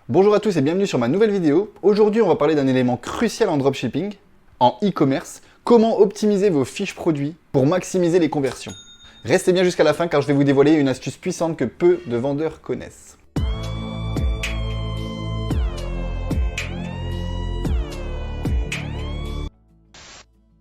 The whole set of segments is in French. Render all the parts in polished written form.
Bonjour à tous et bienvenue sur ma nouvelle vidéo. Aujourd'hui, on va parler d'un élément crucial en dropshipping, en e-commerce, comment optimiser vos fiches produits pour maximiser les conversions. Restez bien jusqu'à la fin car je vais vous dévoiler une astuce puissante que peu de vendeurs connaissent.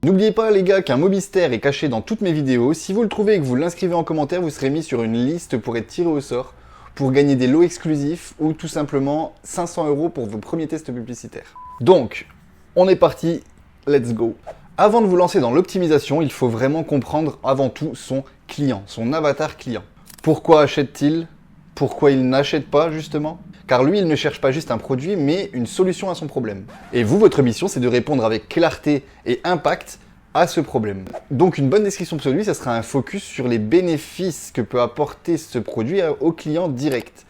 N'oubliez pas les gars qu'un mot mystère est caché dans toutes mes vidéos. Si vous le trouvez et que vous l'inscrivez en commentaire, vous serez mis sur une liste pour être tiré au sort, pour gagner des lots exclusifs ou tout simplement 500 € pour vos premiers tests publicitaires. Donc, on est parti, let's go. Avant de vous lancer dans l'optimisation, il faut vraiment comprendre avant tout son client, son avatar client. Pourquoi achète-t-il? Pourquoi il n'achète pas justement? Car lui, il ne cherche pas juste un produit, mais une solution à son problème. Et vous, votre mission, c'est de répondre avec clarté et impact à ce problème. Donc une bonne description de produit, ça sera un focus sur les bénéfices que peut apporter ce produit au client direct.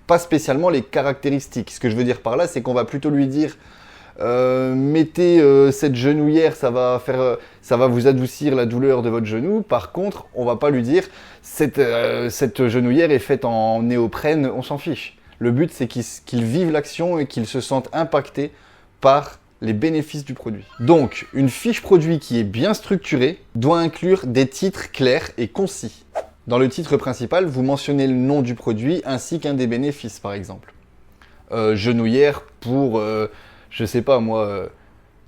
Pas spécialement les caractéristiques. Ce que je veux dire par là, c'est qu'on va plutôt lui dire mettez cette genouillère, ça va vous adoucir la douleur de votre genou. Par contre, on va pas lui dire cette genouillère est faite en néoprène, on s'en fiche. Le but, c'est qu'ils vivent l'action et qu'ils se sentent impactés par les bénéfices du produit. Donc, une fiche produit qui est bien structurée doit inclure des titres clairs et concis. Dans le titre principal, vous mentionnez le nom du produit ainsi qu'un des bénéfices, par exemple. Genouillère pour, je sais pas moi,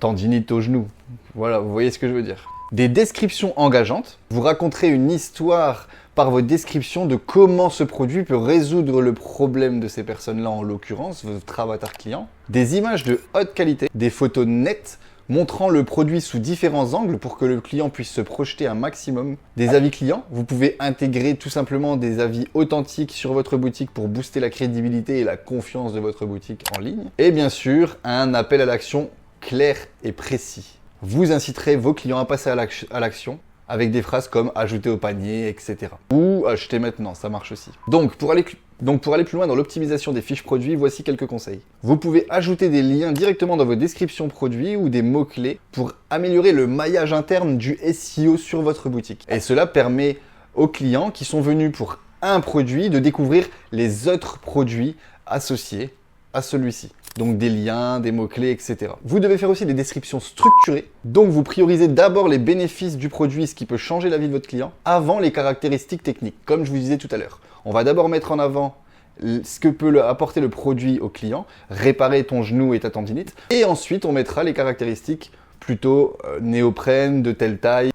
tendinite au genou. Voilà, vous voyez ce que je veux dire. Des descriptions engageantes. Vous raconterez une histoire par votre description de comment ce produit peut résoudre le problème de ces personnes-là, en l'occurrence, votre avatar client. Des images de haute qualité, des photos nettes montrant le produit sous différents angles pour que le client puisse se projeter un maximum. Des avis clients, vous pouvez intégrer tout simplement des avis authentiques sur votre boutique pour booster la crédibilité et la confiance de votre boutique en ligne. Et bien sûr, un appel à l'action clair et précis. Vous inciterez vos clients à passer à l'action avec des phrases comme « ajouter au panier », etc. Ou « acheter maintenant », ça marche aussi. Donc, pour aller plus loin dans l'optimisation des fiches produits, voici quelques conseils. Vous pouvez ajouter des liens directement dans vos descriptions produits ou des mots-clés pour améliorer le maillage interne du SEO sur votre boutique. Et cela permet aux clients qui sont venus pour un produit de découvrir les autres produits associés à celui-ci. Donc des liens, des mots-clés, etc. Vous devez faire aussi des descriptions structurées. Donc vous priorisez d'abord les bénéfices du produit, ce qui peut changer la vie de votre client, avant les caractéristiques techniques, comme je vous disais tout à l'heure. On va d'abord mettre en avant ce que peut apporter le produit au client, réparer ton genou et ta tendinite, et ensuite on mettra les caractéristiques plutôt néoprène, de telle taille,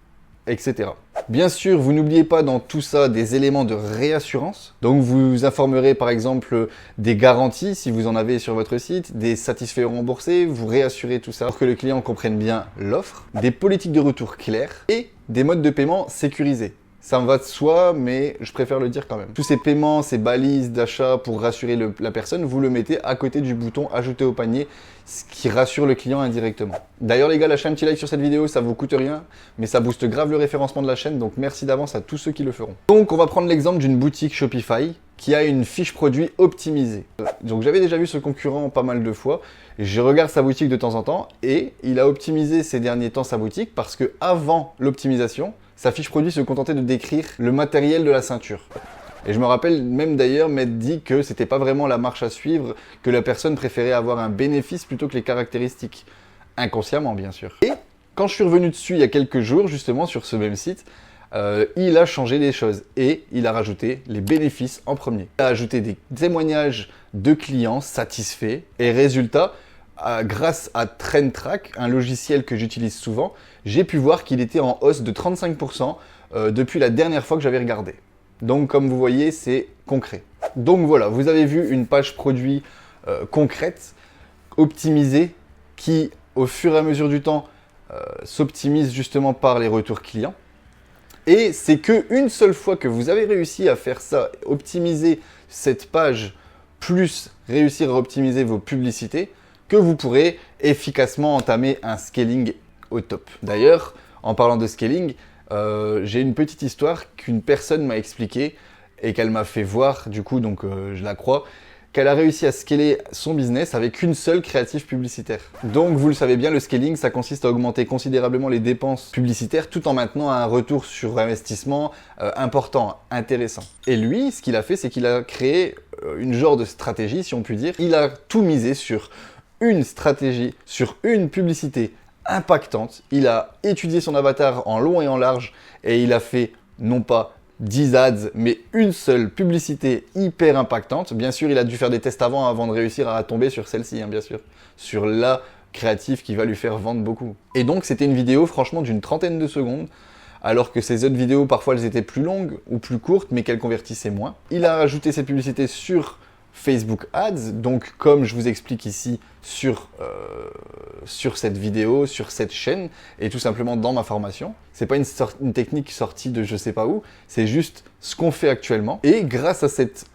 etc. Bien sûr, vous n'oubliez pas dans tout ça des éléments de réassurance. Donc vous informerez par exemple des garanties si vous en avez sur votre site, des satisfaits remboursés, vous réassurez tout ça pour que le client comprenne bien l'offre, des politiques de retour claires et des modes de paiement sécurisés. Ça me va de soi, mais je préfère le dire quand même. Tous ces paiements, ces balises d'achat pour rassurer la personne, vous le mettez à côté du bouton « Ajouter au panier », ce qui rassure le client indirectement. D'ailleurs les gars, lâchez un petit like sur cette vidéo, ça vous coûte rien, mais ça booste grave le référencement de la chaîne, donc merci d'avance à tous ceux qui le feront. Donc on va prendre l'exemple d'une boutique Shopify qui a une fiche produit optimisée. Donc j'avais déjà vu ce concurrent pas mal de fois, je regarde sa boutique de temps en temps et il a optimisé ces derniers temps sa boutique parce que avant l'optimisation, sa fiche produit se contentait de décrire le matériel de la ceinture. Et je me rappelle même d'ailleurs m'être dit que c'était pas vraiment la marche à suivre, que la personne préférait avoir un bénéfice plutôt que les caractéristiques. Inconsciemment, bien sûr. Et quand je suis revenu dessus il y a quelques jours, justement, sur ce même site, il a changé les choses et il a rajouté les bénéfices en premier. Il a ajouté des témoignages de clients satisfaits et résultat, grâce à TrendTrack, un logiciel que j'utilise souvent, j'ai pu voir qu'il était en hausse de 35% depuis la dernière fois que j'avais regardé. Donc comme vous voyez, c'est concret. Donc voilà, vous avez vu une page produit concrète, optimisée, qui au fur et à mesure du temps s'optimise justement par les retours clients. Et c'est qu'une seule fois que vous avez réussi à faire ça, optimiser cette page, plus réussir à optimiser vos publicités, que vous pourrez efficacement entamer un scaling au top. D'ailleurs, en parlant de scaling, j'ai une petite histoire qu'une personne m'a expliquée et qu'elle m'a fait voir, du coup, donc je la crois. qu'elle a réussi à scaler son business avec une seule créative publicitaire. Donc vous le savez bien, le scaling, ça consiste à augmenter considérablement les dépenses publicitaires tout en maintenant un retour sur investissement important, intéressant. Et lui, ce qu'il a fait, c'est qu'il a créé une genre de stratégie, si on peut dire. Il a tout misé sur une stratégie, sur une publicité impactante. Il a étudié son avatar en long et en large et il a fait non pas 10 ads, mais une seule publicité hyper impactante. Bien sûr, il a dû faire des tests avant de réussir à tomber sur celle-ci, hein, bien sûr. Sur la créative qui va lui faire vendre beaucoup. Et donc, c'était une vidéo, franchement, d'une 30aine de secondes, alors que ses autres vidéos, parfois, elles étaient plus longues ou plus courtes, mais qu'elles convertissaient moins. Il a rajouté cette publicité sur Facebook Ads, donc comme je vous explique ici sur cette vidéo, sur cette chaîne, et tout simplement dans ma formation. C'est pas une technique sortie de je sais pas où, c'est juste ce qu'on fait actuellement. Et grâce à cette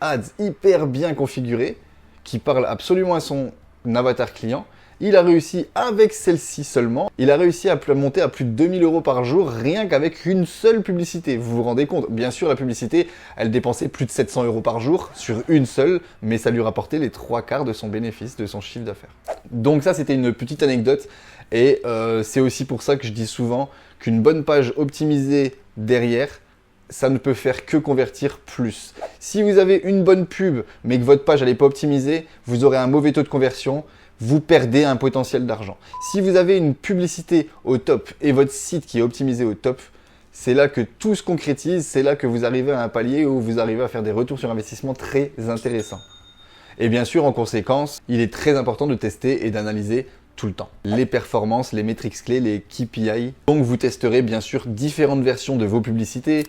ads hyper bien configurée, qui parle absolument à son avatar client, il a réussi avec celle-ci seulement, il a réussi à monter à plus de 2000 € par jour rien qu'avec une seule publicité. Vous vous rendez compte? Bien sûr, la publicité, elle dépensait plus de 700 € par jour sur une seule, mais ça lui rapportait les 3/4 de son bénéfice, de son chiffre d'affaires. Donc ça, c'était une petite anecdote et c'est aussi pour ça que je dis souvent qu'une bonne page optimisée derrière, ça ne peut faire que convertir plus. Si vous avez une bonne pub, mais que votre page n'est pas optimisée, vous aurez un mauvais taux de conversion, vous perdez un potentiel d'argent. Si vous avez une publicité au top et votre site qui est optimisé au top, c'est là que tout se concrétise, c'est là que vous arrivez à un palier où vous arrivez à faire des retours sur investissement très intéressants. Et bien sûr, en conséquence, il est très important de tester et d'analyser tout le temps les performances, les métriques clés, les KPI. Donc vous testerez bien sûr différentes versions de vos publicités,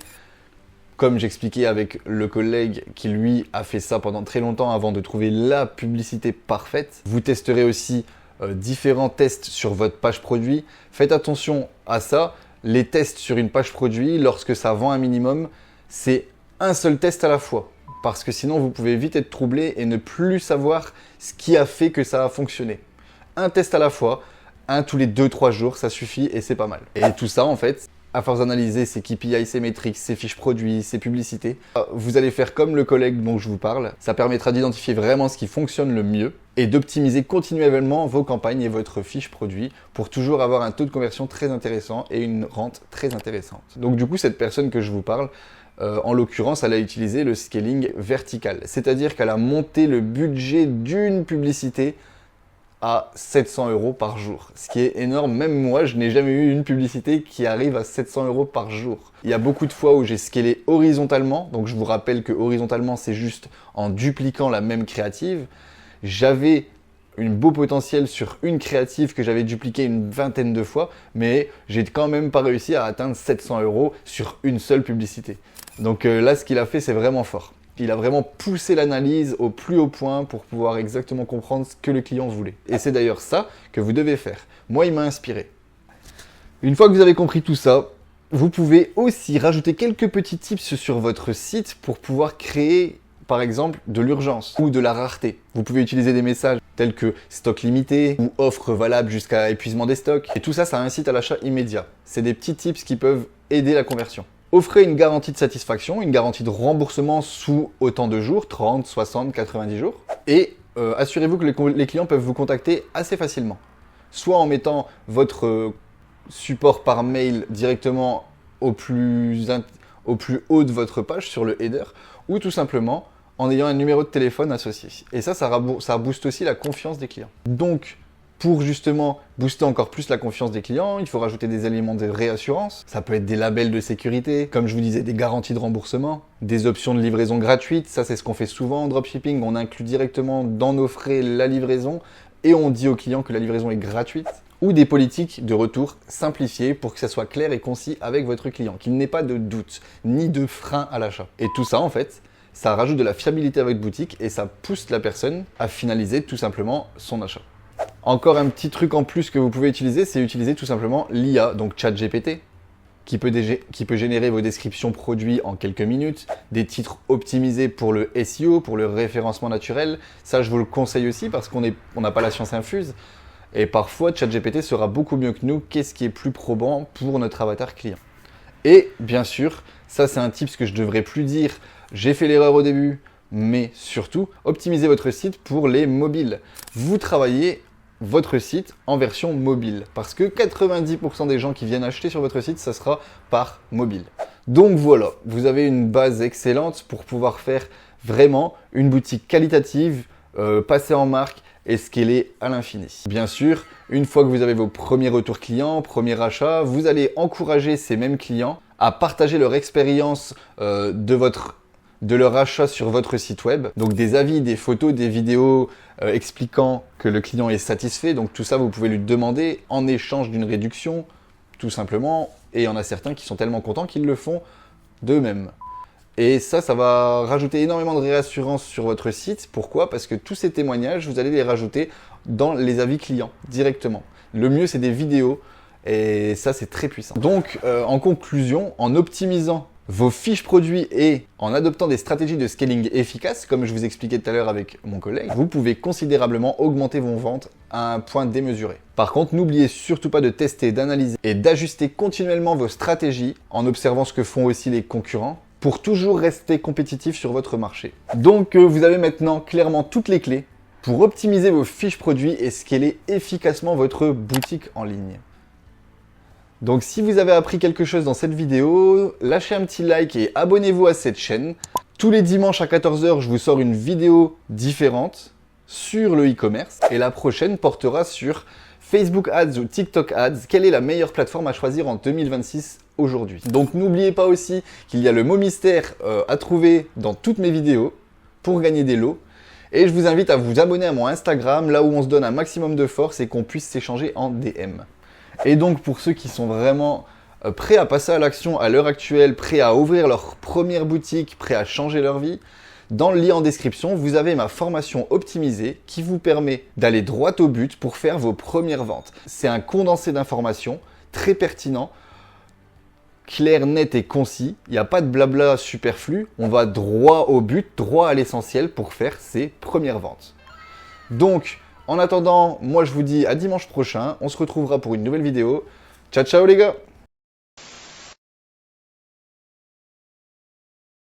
comme j'expliquais avec le collègue qui lui a fait ça pendant très longtemps avant de trouver la publicité parfaite. Vous testerez aussi différents tests sur votre page produit. Faites attention à ça. Les tests sur une page produit, lorsque ça vend un minimum, c'est un seul test à la fois. Parce que sinon, vous pouvez vite être troublé et ne plus savoir ce qui a fait que ça a fonctionné. Un test à la fois, un tous les 2-3 jours, ça suffit et c'est pas mal. Et tout ça, en fait, à force d'analyser ces KPI, ces métriques, ces fiches produits, ces publicités, vous allez faire comme le collègue dont je vous parle. Ça permettra d'identifier vraiment ce qui fonctionne le mieux et d'optimiser continuellement vos campagnes et votre fiche produit pour toujours avoir un taux de conversion très intéressant et une rente très intéressante. Donc du coup, cette personne que je vous parle, en l'occurrence, elle a utilisé le scaling vertical. C'est-à-dire qu'elle a monté le budget d'une publicité à 700 € par jour. Ce qui est énorme, même moi, je n'ai jamais eu une publicité qui arrive à 700 € par jour. Il y a beaucoup de fois où j'ai scalé horizontalement, donc je vous rappelle que horizontalement, c'est juste en dupliquant la même créative. J'avais un beau potentiel sur une créative que j'avais dupliqué une vingtaine de fois, mais j'ai quand même pas réussi à atteindre 700 € sur une seule publicité. Donc là, ce qu'il a fait, c'est vraiment fort. Il a vraiment poussé l'analyse au plus haut point pour pouvoir exactement comprendre ce que le client voulait. Et c'est d'ailleurs ça que vous devez faire. Moi, il m'a inspiré. Une fois que vous avez compris tout ça, vous pouvez aussi rajouter quelques petits tips sur votre site pour pouvoir créer, par exemple, de l'urgence ou de la rareté. Vous pouvez utiliser des messages tels que stock limité ou offre valable jusqu'à épuisement des stocks. Et tout ça, ça incite à l'achat immédiat. C'est des petits tips qui peuvent aider la conversion. Offrez une garantie de satisfaction, une garantie de remboursement sous autant de jours, 30, 60, 90 jours. Et assurez-vous que les clients peuvent vous contacter assez facilement. Soit en mettant votre support par mail directement au plus haut de votre page sur le header, ou tout simplement en ayant un numéro de téléphone associé. Et ça booste aussi la confiance des clients. Donc, pour justement booster encore plus la confiance des clients, il faut rajouter des éléments de réassurance. Ça peut être des labels de sécurité, comme je vous disais, des garanties de remboursement, des options de livraison gratuite. Ça, c'est ce qu'on fait souvent en dropshipping. On inclut directement dans nos frais la livraison et on dit aux clients que la livraison est gratuite. Ou des politiques de retour simplifiées pour que ça soit clair et concis avec votre client, qu'il n'ait pas de doute ni de frein à l'achat. Et tout ça, en fait, ça rajoute de la fiabilité à votre boutique et ça pousse la personne à finaliser tout simplement son achat. Encore un petit truc en plus que vous pouvez utiliser, c'est utiliser tout simplement l'IA, donc ChatGPT, qui peut générer vos descriptions produits en quelques minutes, des titres optimisés pour le SEO, pour le référencement naturel. Ça, je vous le conseille aussi parce qu'on n'a pas la science infuse. Et parfois, ChatGPT sera beaucoup mieux que nous. Qu'est-ce qui est plus probant pour notre avatar client? Et bien sûr, ça c'est un tip que je ne devrais plus dire. J'ai fait l'erreur au début. mais surtout, optimisez votre site pour les mobiles. Vous travaillez votre site en version mobile parce que 90% des gens qui viennent acheter sur votre site, ça sera par mobile. Donc voilà, vous avez une base excellente pour pouvoir faire vraiment une boutique qualitative, passer en marque et scaler à l'infini. Bien sûr, une fois que vous avez vos premiers retours clients, premiers achats, vous allez encourager ces mêmes clients à partager leur expérience de leur achat sur votre site web. Donc des avis, des photos, des vidéos expliquant que le client est satisfait. Donc tout ça, vous pouvez lui demander en échange d'une réduction, tout simplement. Et il y en a certains qui sont tellement contents qu'ils le font d'eux-mêmes. Et ça va rajouter énormément de réassurance sur votre site. Pourquoi? Parce que tous ces témoignages, vous allez les rajouter dans les avis clients directement. Le mieux, c'est des vidéos. Et ça, c'est très puissant. Donc, en conclusion, en optimisant vos fiches produits et en adoptant des stratégies de scaling efficaces, comme je vous expliquais tout à l'heure avec mon collègue, vous pouvez considérablement augmenter vos ventes à un point démesuré. Par contre, n'oubliez surtout pas de tester, d'analyser et d'ajuster continuellement vos stratégies en observant ce que font aussi les concurrents pour toujours rester compétitif sur votre marché. Donc, vous avez maintenant clairement toutes les clés pour optimiser vos fiches produits et scaler efficacement votre boutique en ligne. Donc si vous avez appris quelque chose dans cette vidéo, lâchez un petit like et abonnez-vous à cette chaîne. Tous les dimanches à 14 h, je vous sors une vidéo différente sur le e-commerce. Et la prochaine portera sur Facebook Ads ou TikTok Ads. Quelle est la meilleure plateforme à choisir en 2026 aujourd'hui? Donc n'oubliez pas aussi qu'il y a le mot mystère à trouver dans toutes mes vidéos pour gagner des lots. Et je vous invite à vous abonner à mon Instagram, là où on se donne un maximum de force et qu'on puisse s'échanger en DM. Et donc pour ceux qui sont vraiment prêts à passer à l'action à l'heure actuelle, prêts à ouvrir leur première boutique, prêts à changer leur vie, dans le lien en description, vous avez ma formation optimisée qui vous permet d'aller droit au but pour faire vos premières ventes. C'est un condensé d'informations très pertinent, clair, net et concis. Il n'y a pas de blabla superflu, on va droit au but, droit à l'essentiel pour faire ses premières ventes. Donc, en attendant, moi je vous dis à dimanche prochain, on se retrouvera pour une nouvelle vidéo. Ciao ciao les gars!